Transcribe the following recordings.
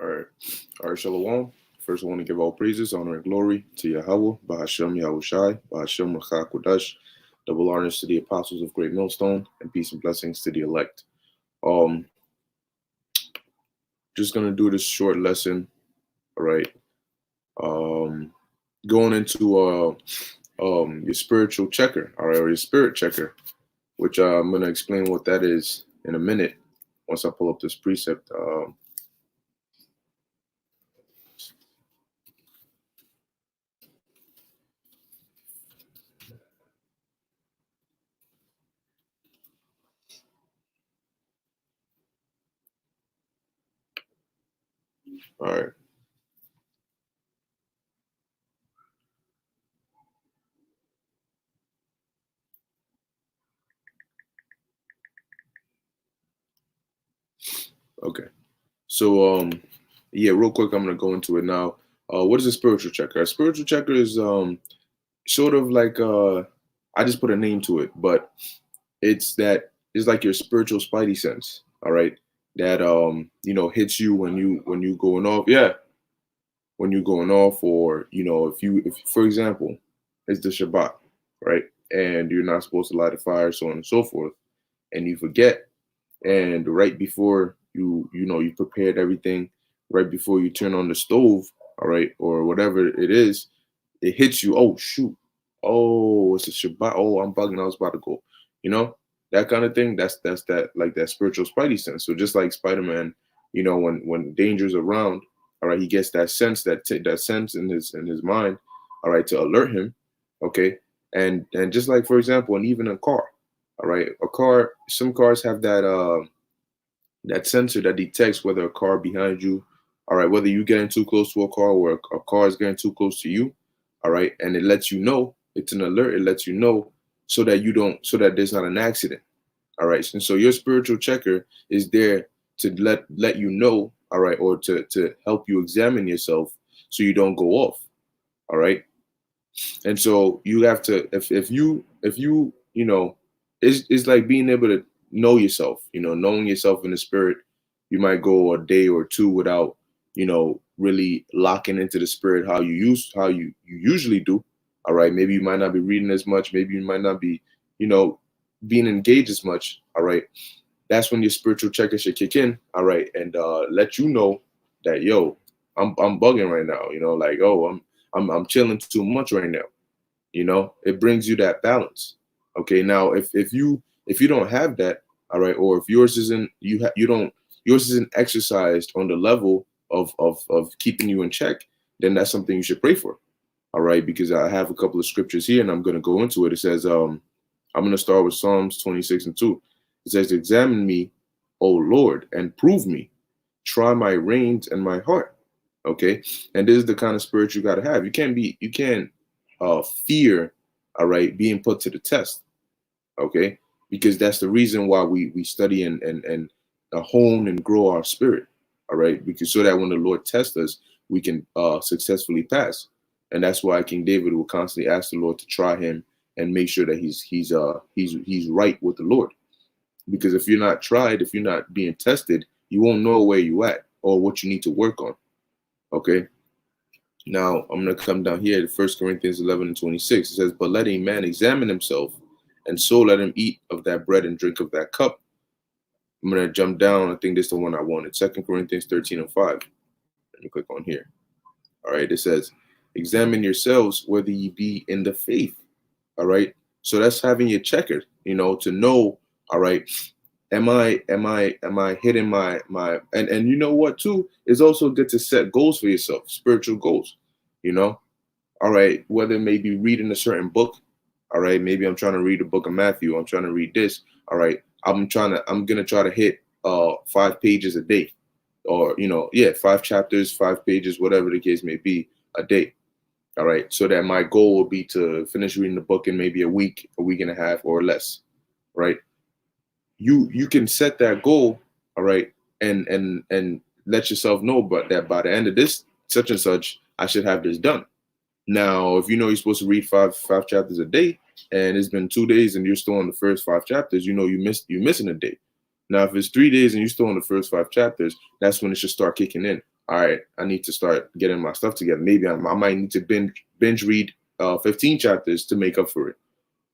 All right. All right, Shalom. First, I want to give all praises, honor, and glory to Yahweh, Bahashem Yahushai, Bahashem Rachah Kodash, double honors to the apostles of Great Millstone, and peace and blessings to the elect. Um, just gonna do this short lesson, all right. Going into your spiritual checker, all right, or your spirit checker, which I'm gonna explain what that is in a minute once I pull up this precept. All right. Okay. So yeah, real quick, I'm gonna go into it now. What is a spiritual checker? A spiritual checker is sort of like I just put a name to it, but it's like your spiritual spidey sense, all right? That hits you when you going off. Yeah, when you're going off, or if for example, it's the Shabbat, right? And you're not supposed to light a fire, so on and so forth, and you forget, and right before you prepared everything, right before you turn on the stove, all right, or whatever it is, it hits you. Oh shoot! Oh, it's a Shabbat. Oh, I'm bugging. I was about to go. You know that kind of thing. That's that, like that spiritual spidey sense. So just like Spider-Man, when danger's around, all right, he gets that sense, that sense in his mind, all right, to alert him. Okay, and just like, for example, and even a car, all right, a car. Some cars have that sensor that detects whether a car behind you, all right, whether you getting too close to a car, or a car is getting too close to you, all right, and it lets you know. It's an alert. It lets you know so that so that there's not an accident, all right. And so your spiritual checker is there to let you know, all right, or to help you examine yourself so you don't go off, all right. And so you have to, if you it's like being able to know yourself, knowing yourself in the spirit. You might go a day or two without really locking into the spirit how you usually do, all right. Maybe you might not be reading as much, maybe you might not be you know being engaged as much, all right. That's when your spiritual checker should kick in, all right, and let you know that, yo, I'm bugging right now, like, oh, I'm chilling too much right now. It brings you that balance. Okay, now if you don't have that, all right, or if yours isn't you don't yours isn't exercised on the level of keeping you in check, then that's something you should pray for, all right, because I have a couple of scriptures here and I'm going to go into it. It says, I'm going to start with Psalms 26:2. It says, examine me, O Lord, and prove me, try my reins and my heart. Okay, and this is the kind of spirit you got to have. You can't fear, all right, being put to the test. Okay, because that's the reason why we study and hone and grow our spirit, all right, because so that when the Lord tests us, we can successfully pass. And that's why King David will constantly ask the Lord to try him and make sure that he's right with the Lord. Because if you're not tried, if you're not being tested, you won't know where you at or what you need to work on. Okay. Now I'm going to come down here to 1 Corinthians 11:26. It says, but let a man examine himself, and so let him eat of that bread and drink of that cup. I'm going to jump down. I think this is the one I wanted. 2 Corinthians 13:5. Let me click on here. All right. It says, examine yourselves whether ye be in the faith. All right. So that's having your checker, to know, all right, am I hitting my and you know what too? It's also good to set goals for yourself, spiritual goals, all right, whether it may be reading a certain book, all right, maybe I'm trying to read the book of Matthew, I'm trying to read this, all right, I'm gonna try to hit 5 pages a day, or 5 chapters, 5 pages, whatever the case may be, a day. All right, so that my goal will be to finish reading the book in maybe a week and a half or less, right? You can set that goal, all right, and let yourself know, but that by the end of this such and such, I should have this done. Now, if you're supposed to read five chapters a day, and it's been 2 days and you're still on the first 5 chapters, you're missing a day. Now, if it's 3 days and you're still on the first 5 chapters, that's when it should start kicking in. all right, I need to start getting my stuff together. Maybe I might need to binge read 15 chapters to make up for it.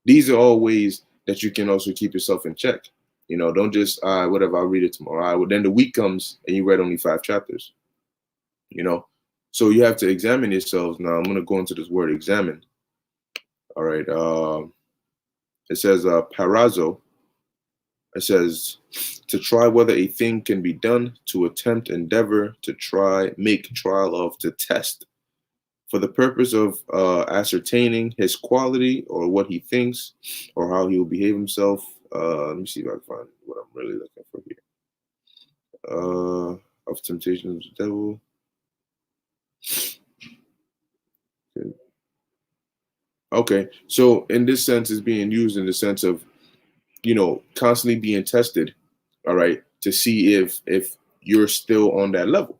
These are all ways that you can also keep yourself in check. Don't just whatever, I'll read it tomorrow. Well, then the week comes and you read only 5 chapters. So you have to examine yourselves. Now I'm going to go into this word examine. All right. It says parazo. It says to try whether a thing can be done, to attempt, endeavor, to try, make trial of, to test, for the purpose of ascertaining his quality or what he thinks or how he will behave himself. Let me see if I can find what I'm really looking for here. Of temptation of the devil. Okay, so in this sense, it's being used in the sense of, constantly being tested, all right, to see if you're still on that level.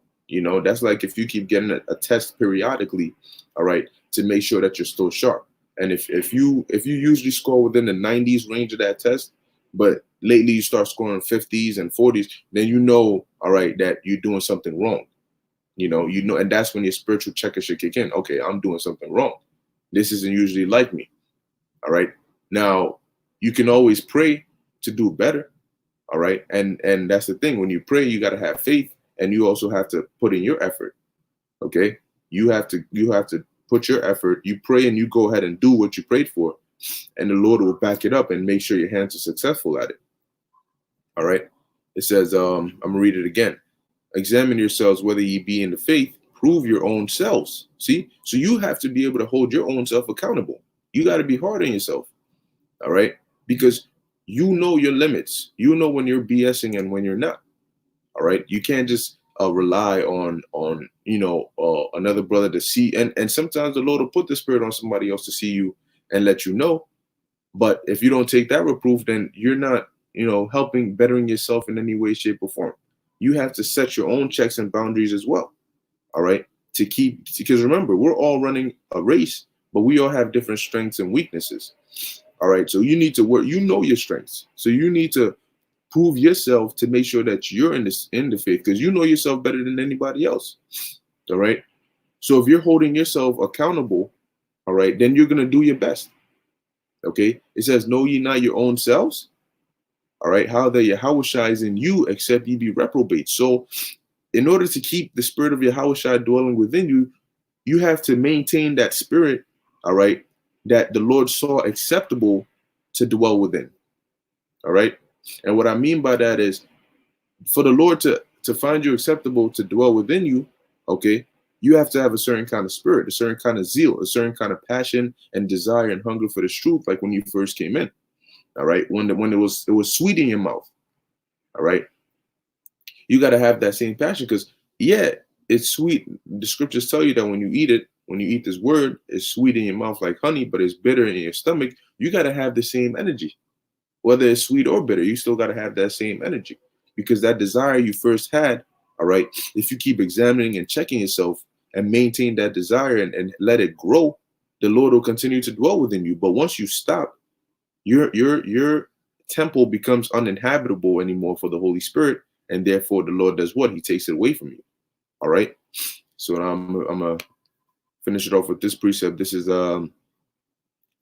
That's like if you keep getting a test periodically, all right, to make sure that you're still sharp. And if you usually score within the 90s range of that test, but lately you start scoring 50s and 40s, then all right, that you're doing something wrong. And that's when your spiritual checker should kick in. Okay, I'm doing something wrong. This isn't usually like me. All right. Now, you can always pray to do better. All right. And that's the thing. When you pray, you got to have faith, and you also have to put in your effort. Okay. You have to put your effort. You pray and you go ahead and do what you prayed for, and the Lord will back it up and make sure your hands are successful at it. All right. It says, I'm gonna read it again. Examine yourselves whether ye be in the faith, prove your own selves. See, so you have to be able to hold your own self accountable. You got to be hard on yourself. All right. Because you know your limits. You know when you're BSing and when you're not. All right. You can't just rely on another brother to see. And sometimes the Lord will put the Spirit on somebody else to see you and let you know. But if you don't take that reproof, then you're not, helping bettering yourself in any way, shape, or form. You have to set your own checks and boundaries as well. All right. Because remember, we're all running a race, but we all have different strengths and weaknesses. All right. So you need to work, your strengths. So you need to prove yourself to make sure that you're in the faith, because you know yourself better than anybody else. All right. So if you're holding yourself accountable, all right, then you're going to do your best. Okay. It says, know ye not your own selves. All right. How that Yahushua is in you, except ye be reprobate. So in order to keep the spirit of Yahushua dwelling within you, you have to maintain that spirit, all right, that the Lord saw acceptable to dwell within. All right. And what I mean by that is, for the Lord to find you acceptable to dwell within you, okay, you have to have a certain kind of spirit, a certain kind of zeal, a certain kind of passion and desire and hunger for this truth, like when you first came in. All right. When it was sweet in your mouth. All right. You got to have that same passion, because it's sweet. The scriptures tell you that when you eat this word, it's sweet in your mouth like honey, but it's bitter in your stomach. You got to have the same energy, whether it's sweet or bitter. You still got to have that same energy, because that desire you first had, all right, if you keep examining and checking yourself and maintain that desire and let it grow, the Lord will continue to dwell within you. But once you stop, your temple becomes uninhabitable anymore for the Holy Spirit. And therefore, the Lord does what? He takes it away from you. All right. So I'm going to finish it off with this precept. This is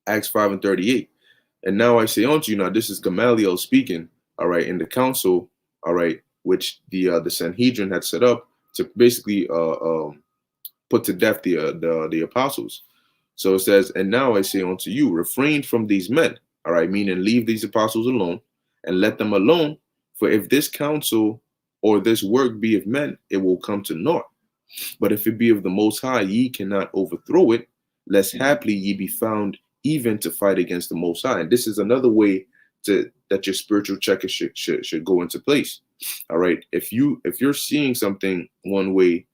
Acts 5:38. And now I say unto you, now this is Gamaliel speaking, all right, in the council, all right, which the Sanhedrin had set up to basically put to death the apostles. So it says, and now I say unto you, refrain from these men, all right, meaning leave these apostles alone and let them alone. For if this counsel or this work be of men, it will come to naught. But if it be of the Most High, ye cannot overthrow it, lest haply ye be found even to fight against the Most High. And this is another way that your spiritual checker should go into place. All right. If you're seeing something one way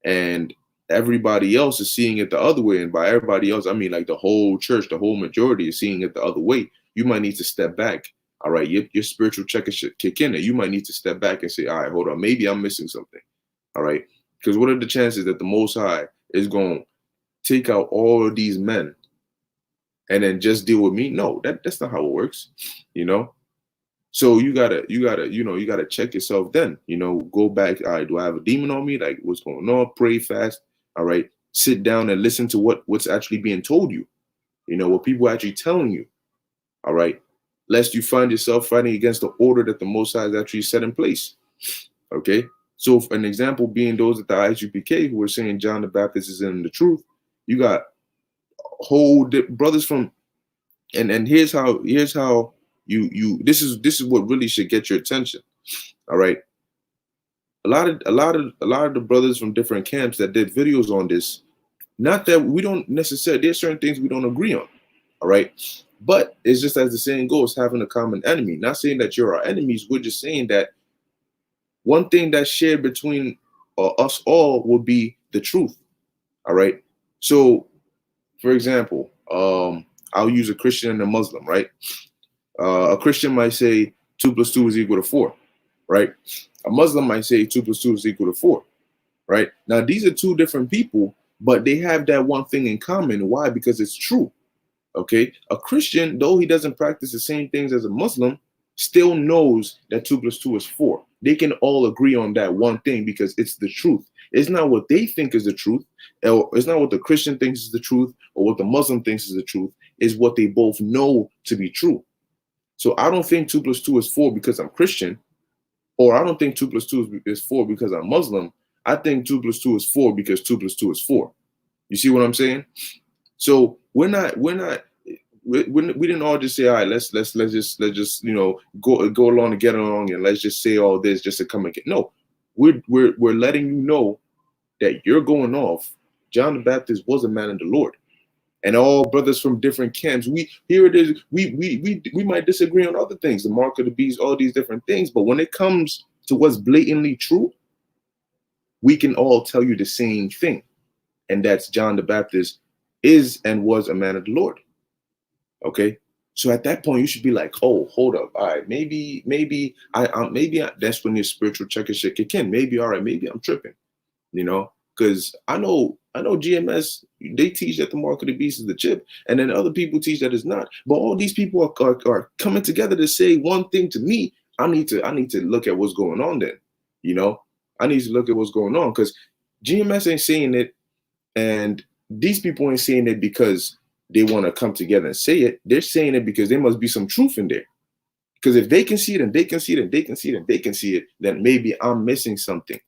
and everybody else is seeing it the other way, and by everybody else, I mean like the whole church, the whole majority is seeing it the other way, you might need to step back. All right, your spiritual checker should kick in, and you might need to step back and say, all right, hold on, maybe I'm missing something. All right, because what are the chances that the Most High is going to take out all of these men and then just deal with me? No, that's not how it works, So you gotta check yourself then. Go back. All right, do I have a demon on me? Like, what's going on? Pray fast. All right. Sit down and listen to what's actually being told you. What people are actually telling you. All right. Lest you find yourself fighting against the order that the Most High has actually set in place. Okay. So an example being those at the IGPK who are saying John the Baptist is in the truth. You got brothers from, and here's how you this is what really should get your attention. All right. A lot of the brothers from different camps that did videos on this, not that we don't necessarily, there's certain things we don't agree on. All right. But it's just, as the saying goes, having a common enemy. Not saying that you're our enemies. We're just saying that one thing that's shared between us all will be the truth. All right. So, for example, I'll use a Christian and a Muslim, right? A Christian might say 2 + 2 is equal to 4, right? A Muslim might say 2 + 2 is equal to 4, right? Now, these are two different people, but they have that one thing in common. Why? Because it's true. Okay. A Christian, though he doesn't practice the same things as a Muslim, still knows that 2 + 2 is 4. They can all agree on that one thing because it's the truth. It's not what they think is the truth, or it's not what the Christian thinks is the truth, or what the Muslim thinks is the truth. Is what they both know to be true. So I don't think 2 + 2 is 4 because I'm Christian, or I don't think 2 + 2 is 4 because I'm Muslim. I think 2 + 2 is 4 because 2 + 2 is 4. You see what I'm saying? So we didn't all just say, all right, let's just go along and get along, and let's just say all this just to come and get. No, we're letting you know that you're going off. John the Baptist was a man of the Lord, and all brothers from different camps. Here it is. We might disagree on other things, the mark of the beast, all these different things, but when it comes to what's blatantly true, we can all tell you the same thing, and that's John the Baptist is and was a man of the Lord. Okay, so at that point you should be like, oh, hold up, all right, maybe that's when your spiritual checker should kick in. Maybe, all right, maybe I'm tripping, because I know GMS, they teach that the mark of the beast is the chip, and then other people teach that it's not. But all these people are coming together to say one thing to me. I need to look at what's going on then. I need to look at what's going on, because GMS ain't saying it, and these people ain't saying it because they want to come together and say it. They're saying it because there must be some truth in there. Because if they can see it, and they can see it, and they can see it, and they can see it, then maybe I'm missing something.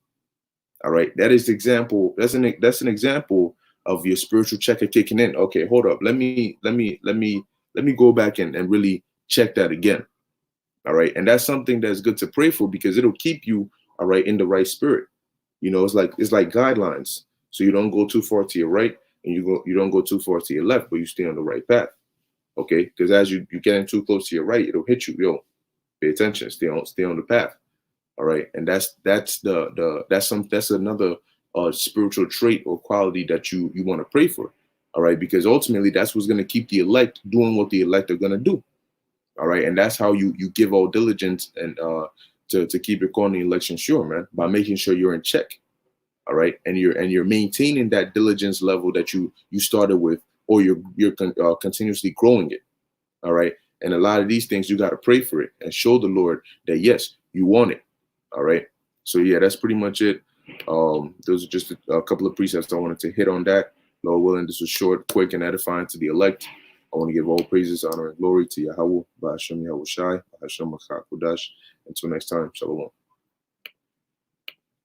All right, that is the example. That's an example of your spiritual checker kicking in. Okay, hold up. Let me go back and really check that again. All right, and that's something that's good to pray for, because it'll keep you, all right, in the right spirit. It's like guidelines, so you don't go too far to your right, and you don't go too far to your left, but you stay on the right path. Okay, because as you getting too close to your right, it'll hit you. Yo, pay attention. Stay on the path. All right, and that's another spiritual trait or quality that you want to pray for. All right, because ultimately that's what's going to keep the elect doing what the elect are going to do. All right, and that's how you give all diligence and to keep your calling the election sure, man, by making sure you're in check. All right, and you're maintaining that diligence level that you started with, or you're continuously growing it. All right, and a lot of these things you got to pray for it and show the Lord that yes, you want it. All right, so yeah, that's pretty much it. Those are just a couple of precepts I wanted to hit on that. Lord willing, this was short, quick, and edifying to the elect. I want to give all praises, honor, and glory to Yahweh, Ba'ashem Yahushai, Ba'ashem Machakodash. Until next time, Shalom.